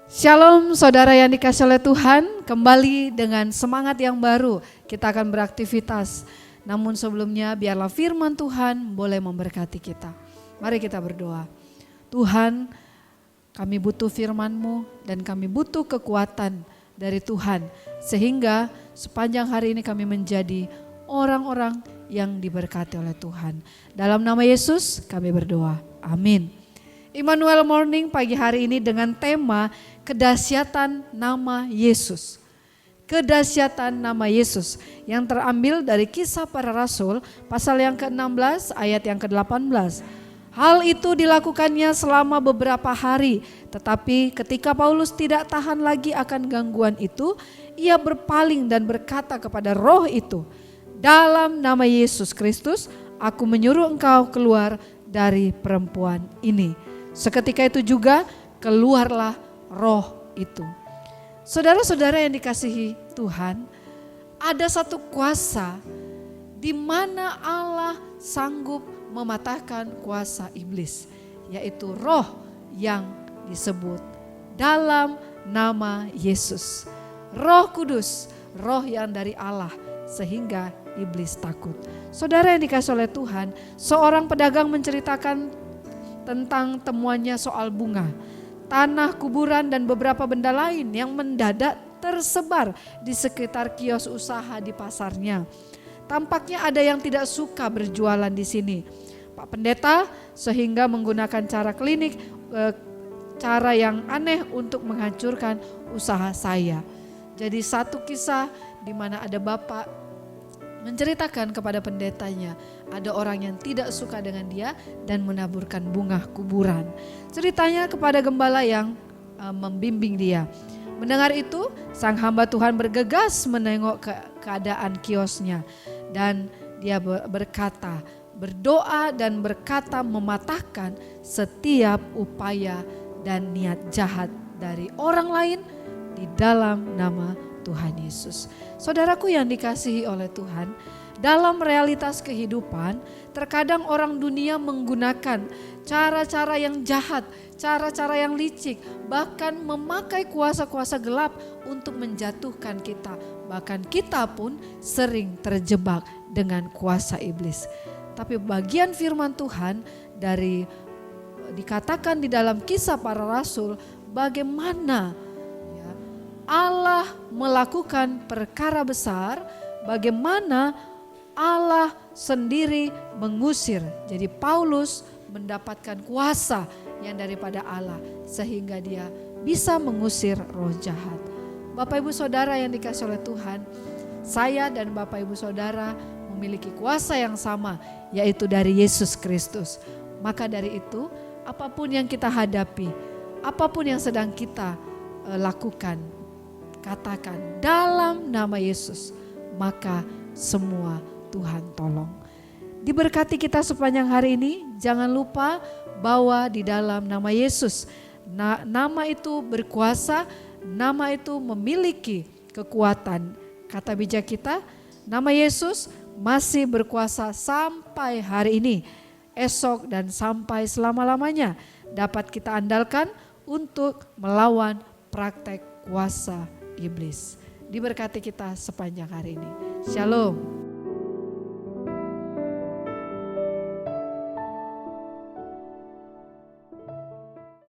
Shalom saudara yang dikasihi oleh Tuhan, kembali dengan semangat yang baru kita akan beraktivitas. Namun sebelumnya biarlah firman Tuhan boleh memberkati kita. Mari kita berdoa. Tuhan, kami butuh firman-Mu dan kami butuh kekuatan dari Tuhan. Sehingga sepanjang hari ini kami menjadi orang-orang yang diberkati oleh Tuhan. Dalam nama Yesus kami berdoa, amin. Immanuel Morning pagi hari ini dengan tema kedahsyatan nama Yesus. Kedahsyatan nama Yesus yang terambil dari Kisah Para Rasul pasal yang ke-16 ayat yang ke-18. Hal itu dilakukannya selama beberapa hari, tetapi ketika Paulus tidak tahan lagi akan gangguan itu, ia berpaling dan berkata kepada roh itu, "Dalam nama Yesus Kristus, aku menyuruh engkau keluar dari perempuan ini." Seketika itu juga keluarlah roh itu. Saudara-saudara yang dikasihi Tuhan, ada satu kuasa di mana Allah sanggup mematahkan kuasa iblis, yaitu roh yang disebut dalam nama Yesus. Roh Kudus, roh yang dari Allah sehingga iblis takut. Saudara yang dikasihi oleh Tuhan, seorang pedagang menceritakan tentang temuannya soal bunga, tanah, kuburan dan beberapa benda lain yang mendadak tersebar di sekitar kios usaha di pasarnya. Tampaknya ada yang tidak suka berjualan di sini. Pak Pendeta sehingga menggunakan cara klinik, cara yang aneh untuk menghancurkan usaha saya. Jadi satu kisah di mana ada bapak menceritakan kepada pendetanya, ada orang yang tidak suka dengan dia dan menaburkan bunga kuburan. Ceritanya kepada gembala yang membimbing dia. Mendengar itu, sang hamba Tuhan bergegas menengok ke keadaan kiosnya dan dia berkata, berdoa dan berkata mematahkan setiap upaya dan niat jahat dari orang lain di dalam nama Tuhan Yesus. Saudaraku yang dikasihi oleh Tuhan, dalam realitas kehidupan terkadang orang dunia menggunakan cara-cara yang jahat, cara-cara yang licik, bahkan memakai kuasa-kuasa gelap untuk menjatuhkan kita. Bahkan kita pun sering terjebak dengan kuasa iblis. Tapi bagian firman Tuhan dari dikatakan di dalam Kisah Para Rasul bagaimana Allah melakukan perkara besar, bagaimana Allah sendiri mengusir. Jadi Paulus mendapatkan kuasa yang daripada Allah sehingga dia bisa mengusir roh jahat. Bapak Ibu Saudara yang dikasihi oleh Tuhan, saya dan Bapak Ibu Saudara memiliki kuasa yang sama, yaitu dari Yesus Kristus. Maka dari itu, apapun yang kita hadapi, apapun yang sedang kita lakukan, katakan dalam nama Yesus, maka semua Tuhan tolong. Diberkati kita sepanjang hari ini, jangan lupa bahwa di dalam nama Yesus, nama itu berkuasa, nama itu memiliki kekuatan. Kata bijak kita, nama Yesus masih berkuasa sampai hari ini, esok dan sampai selama-lamanya dapat kita andalkan untuk melawan praktek kuasa iblis. Diberkati kita sepanjang hari ini. Shalom.